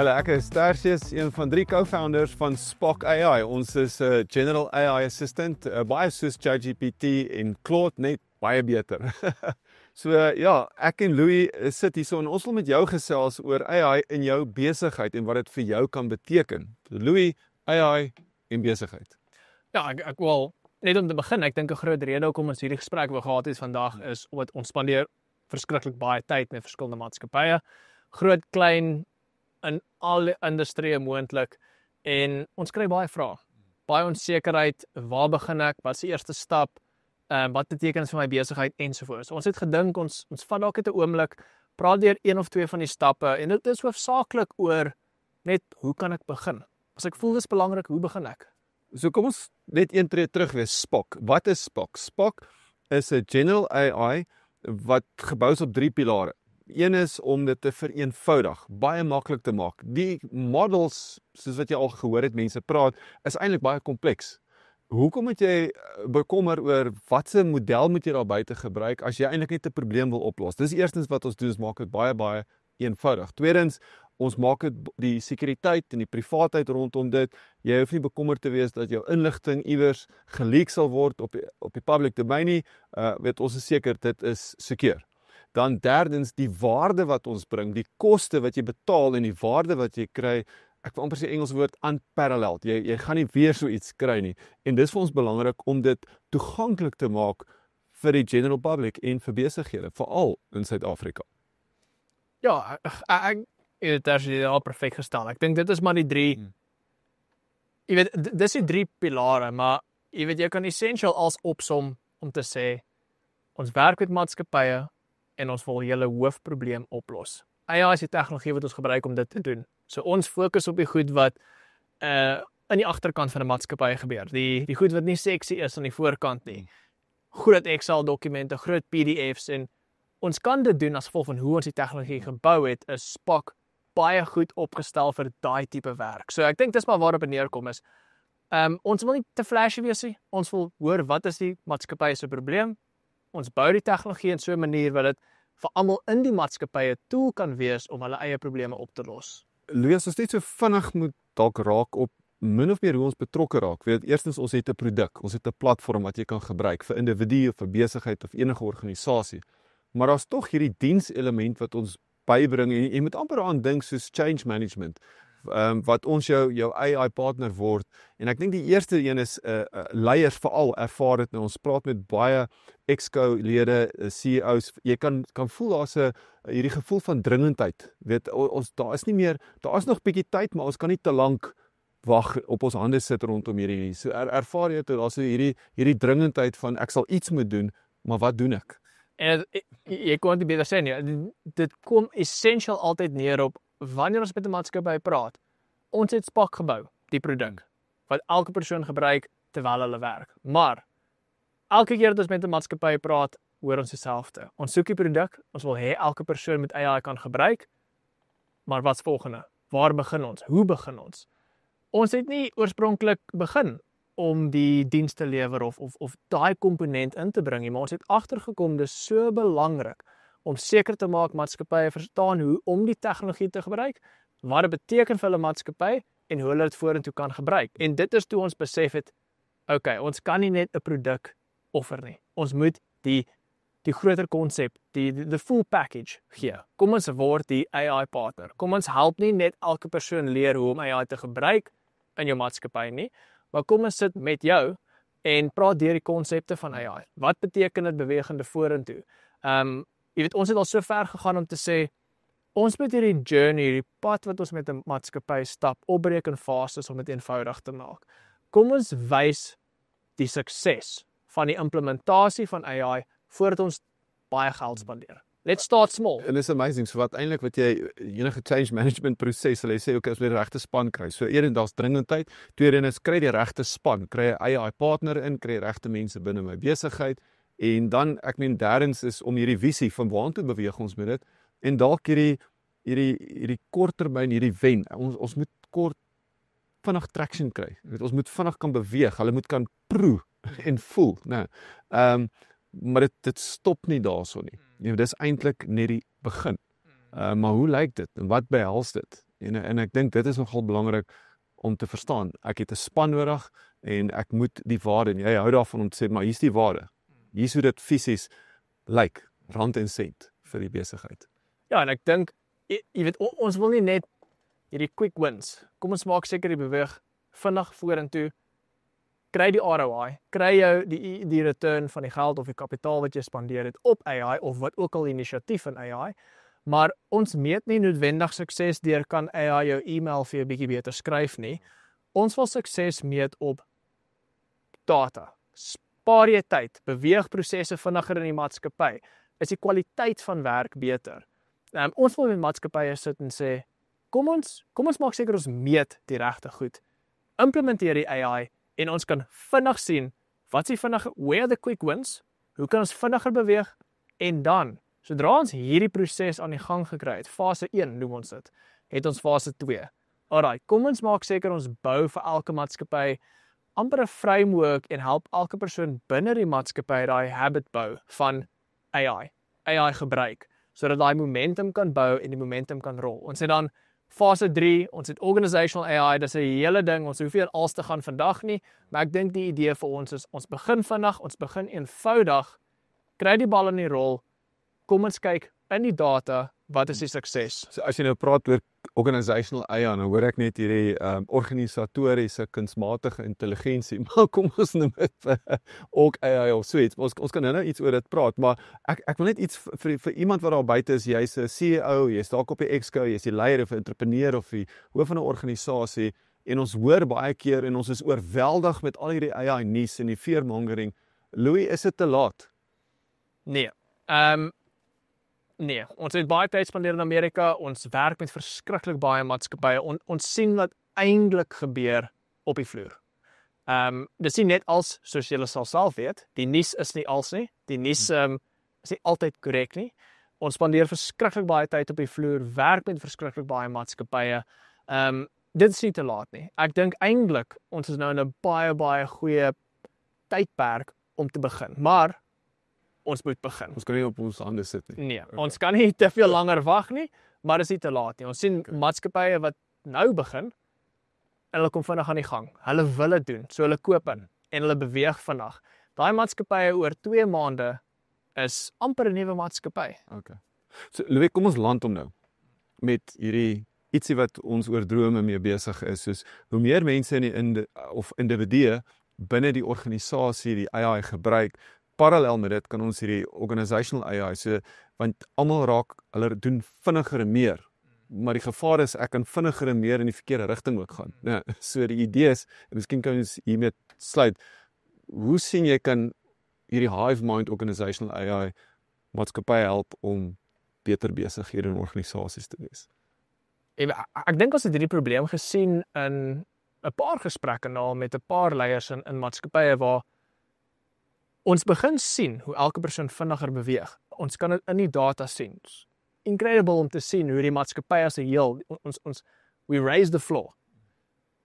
Hallo, ek is Tertius, een van 3 co-founders van Spock AI. Ons is 'n General AI Assistant, baie soos ChatGPT en Claude, net baie beter. So ja, ek en Louis sit hierso en ons wil met jou gesels oor AI in jou besigheid en wat dit vir jou kan beteken. Louis, AI en besigheid. Ja, ek wil net om te begin, ek dink 'n groot rede hoekom ons hierdie gesprek wil gehad het vandag is omdat ons spandeer verskriklik baie tyd met verskillende maatskappye, groot, klein, in alle industrieë moontlik, en ons kry baie vrae. Baie onsekerheid, waar begin ek, wat is die eerste stap, wat beteken dit vir my besigheid ensovoorts. So, ons het gedink ons vat dalk net 'n oomblik, praat deur 1 of 2 van die stappe en dit is hoofsaaklik oor net hoe kan ek begin? As ek voel dis belangrik, hoe begin ek? So kom ons net een tree terug weer. Spock. Wat is Spock? Spock is 'n General AI wat gebou is op 3 pilare. Een is om dit te vereenvoudig, baie maklik te maak. Die models, soos wat jy al gehoor het mense praat, is eintlik baie kompleks. Hoekom moet jy bekommer oor watse model moet jy daar buite gebruik as jy eintlik net 'n probleem wil oplos? Dis eerstens wat ons doen, is maak dit baie eenvoudig. Tweedens, ons maak dit die sekuriteit en die privaatheid rondom dit. Jy hoef nie bekommerd te wees dat jou inligting iewers geleak sal word op die public domain nie. Weet ons is seker dit is seker. Dan derdens, die waarde wat ons bring, die koste wat jy betaal en die waarde wat jy kry, ek wil amper sê Engels woord unparalleled. Jy gaan nie weer so iets kry nie. En dis vir ons belangrik om dit toeganklik te maak vir die general public en vir besighede, veral in Suid-Afrika. Ja, ek het dit al perfek gestel. Ek dink dit is maar die 3, jy weet, dis die 3 pilare, maar jy weet, jy kan essential als opsom om te sê, ons werk met maatskappye en ons wil julle hoofprobleem oplos. AI is die tegnologie wat ons gebruik om dit te doen. So ons fokus op die goed wat in die agterkant van 'n maatskappy gebeur. Die goed wat nie sexy is aan die voorkant nie. Groot Excel dokumente, groot PDFs, en ons kan dit doen as gevolg van hoe ons die tegnologie gebou het, is Spock baie goed opgestel vir daai tipe werk. So ek dink dis maar waarop dit neerkom is. Ons wil nie te flashy wees nie. Ons wil hoor wat is die maatskappy se probleem. Ons bou die tegnologie in so 'n manier wat dit vir almal in die maatskappy 'n tool kan wees om hulle eie probleme op te los. Louis, ons net so vinnig moet dalk raak op min of meer hoe ons betrokke raak. Weet, eerstens, ons het 'n produk, ons het 'n platform wat jy kan gebruik vir individu of vir besigheid of enige organisasie. Maar daar's tog hierdie dienselement wat ons bybring en jy moet amper aan dink soos change management. Wat ons jou AI partner word. En ek dink die eerste een is leiers veral ervaar dit. Ons praat met baie exco-lede, CEOs. Jy kan voel daar's hierdie gevoel van dringendheid. Weet, daar is nog bietjie tyd, maar ons kan nie te lank wag op ons hande sit rondom hierdie. So ervaar jy dat daar's hierdie dringendheid van ek sal iets moet doen, maar wat doen ek? En jy kon dit beter sê nie. Dit kom essential altyd neer op wanneer ons met 'n maatskappy praat. Ons het Spock gebou, die produk wat elke persoon gebruik terwyl hulle werk. Maar elke keer dat ons met 'n maatskappy praat, hoor ons dieselfde. Ons soek die produk, ons wil hê elke persoon met AI kan gebruik. Maar wat's volgende? Waar begin ons? Hoe begin ons? Ons het nie oorspronklik begin om die diens te lewer of daai komponent in te bring nie, maar ons het agtergekom dis so belangrik om seker te maak maatskappye verstaan hoe om die tegnologie te gebruik, wat dit beteken vir hulle maatskappy en hoe hulle dit vorentoe kan gebruik. En dit is toe ons besef het, okay, ons kan nie net 'n produk offer nie. Ons moet die groter konsep, die full package gee. Kom ons word die AI partner. Kom ons help nie net elke persoon leer hoe om AI te gebruik in jou maatskappy nie, maar kom ons sit met jou en praat deur die konsepte van AI. Wat beteken dit bewegende vorentoe? Jy weet, ons het al so ver gegaan om te sê, ons moet hierdie journey, hierdie pad wat ons met 'n maatskappy stap, opbreek in fases om dit eenvoudig te maak. Kom ons wys die sukses van die implementasie van AI voordat ons baie geld spandeer. Let's start small. En it's amazing, so wat jy enige change management proses, hulle sê, okay, as jy die regte span kry. So eerstens, daar's dringendheid. Tweedens is kry die regte span, kry 'n AI partner in, kry regte mense binne my besigheid. En dan, ek meen, derdens is om hierdie visie van waartoe beweeg ons met dit, en dalk hierdie korttermyn, hierdie wen. Ons moet vinnig traction kry. Ons moet vinnig kan beweeg, hulle moet kan proe en voel, né? Maar dit stop nie daarso nie. Dis eintlik net die begin. Maar hoe lyk dit en wat behels dit? En ek dink dit is nogal belangrik om te verstaan. Ek het 'n span nodig en ek moet die waarde, en jy hou daarvan om te sê, maar hier's die waarde. Hier's hoe dit fisies lyk, rand en sent vir die besigheid. Ja, en ek dink, jy weet, ons wil nie net hierdie quick wins. Kom ons maak seker die beweeg vinnig vorentoe. Kry die ROI, kry jou die return van die geld of die kapitaal wat jy spandeer het op AI of wat ook al inisiatief in AI. Maar ons meet nie noodwendig sukses deur kan AI jou e-mail vir jou bietjie beter skryf nie. Ons wil sukses meet op data. Spaar jy tyd, beweeg prosesse vinniger in die maatskappy, is die kwaliteit van werk beter. Ons wil met maatskappye sit en sê, kom ons maak seker ons meet die regte goed. Implementeer die AI en ons kan vinnig sien wat is die vinnige, where are the quick wins? Hoe kan ons vinniger beweeg? En dan, sodra ons hierdie proses aan die gang gekry het, fase 1 noem ons dit, het ons fase 2. Alright, kom ons maak seker ons bou vir elke maatskappy amper 'n framework en help elke persoon binne die maatskappy daai habit bou van AI gebruik, sodat daai momentum kan bou en die momentum kan rol. Ons het dan fase 3, ons het organizational AI, dis 'n hele ding, ons hoef nie aan alles te gaan vandag nie, maar ek dink die idee vir ons is, ons begin vinnig, ons begin eenvoudig, kry die bal in die rol, kom ons kyk in die data, wat is die sukses? So as jy nou praat oor organizational AI, dan hoor ek net hierdie organisatoriese kunsmatige intelligensie, maar kom ons noem dit ook AI of so iets. Ons kan nou iets oor dit praat, maar ek wil net iets vir iemand wat daar buite is, jy's 'n CEO, jy's dalk op die exco, jy's die leier of 'n entrepreneur of die hoof van 'n organisasie, en ons hoor baie keer en ons is oorweldig met al hierdie AI nuus en die fearmongering. Louis, is dit te laat? Nee. Nee, ons het baie tyd spandeer in Amerika, ons werk met verskriklik baie maatskappye, ons sien wat eintlik gebeur op die vloer. Dis nie net als, soos julle sal self weet, die nuus is nie als nie, die nuus is nie altyd korrek nie. Ons spandeer verskriklik baie tyd op die vloer, werk met verskriklik baie maatskappye. Dit is nie te laat nie. Ek dink eintlik ons is nou in 'n baie goeie tydperk om te begin, maar ons moet begin. Ons kan nie op ons hande sit nie. Nee, ons kan nie te veel langer wag nie, maar dis nie te laat nie. Ons sien maatskappye wat nou begin, en hulle kom vinnig aan die gang. Hulle wil dit doen, so hulle koop in, en hulle beweeg vinnig. Daai maatskappye oor 2 maande is amper 'n nuwe maatskappy. Okay. So Louis, kom ons land om nou met hierdie ietsie wat ons oor drome mee besig is, soos hoe meer mense of individue binne die organisasie die AI gebruik, parallel met dit kan ons hierdie organizational AI, so, want almal raak, hulle doen vinniger en meer, maar die gevaar is, ek kan vinniger en meer in die verkeerde rigting ook gaan. Ja, so die idee is, en miskien kan ons hiermee sluit, hoe sien jy kan hierdie hive mind organizational AI maatskappye help om beter besighede en organisasies te wees? Ek dink ons het hierdie probleem gesien in 'n paar gesprekke nou met 'n paar leiers in maatskappye waar ons begin sien hoe elke persoon vinniger beweeg. Ons kan dit in die data sien. Incredible om te sien hoe die maatskappy as 'n heel, we raise the floor.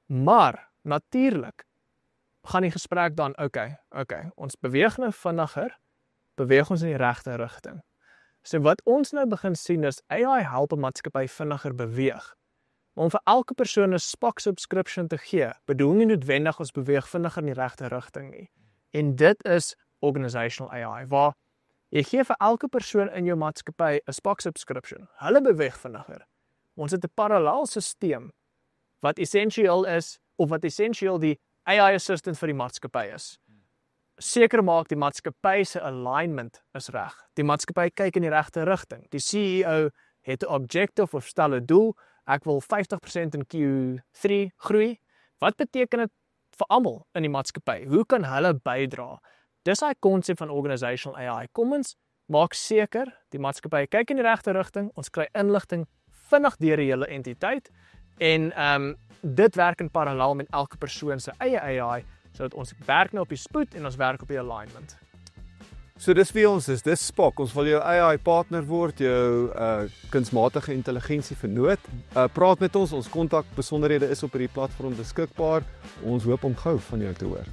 Maar natuurlik gaan die gesprek dan, okay, ons beweeg nou vinniger, beweeg ons in die regte rigting. So wat ons nou begin sien is, AI help 'n maatskappy vinniger beweeg. Maar om vir elke persoon 'n SPOC subscription te gee, bedoel nie noodwendig ons beweeg vinniger in die regte rigting nie. En dit is organizational AI, waar jy gee vir elke persoon in jou maatskappy 'n SPOC subscription. Hulle beweeg vinniger. Ons het 'n parallel stelsel wat essensieel is, of wat essensieel die AI assistant vir die maatskappy is. Seker maak die maatskappy se alignment is reg. Die maatskappy kyk in die regte rigting. Die CEO het 'n objective of stel 'n doel. Ek wil 50% in Q3 groei. Wat beteken dit vir almal in die maatskappy? Hoe kan hulle bydra? Dis daai konsep van organizational AI. Kom ons maak seker die maatskappy kyk in die regte rigting. Ons kry inligting vinnig deur die hele entiteit en dit werk in parallel met elke persoon se eie AI, sodat ons werk nou op die spoed en ons werk op die alignment. So dis vir ons, dis SPOC, ons wil jou AI partner word, jou kunsmatige intelligensie vernoot. Praat met ons kontak besonderhede is op hierdie platform beskikbaar. Ons hoop om gou van jou te hoor.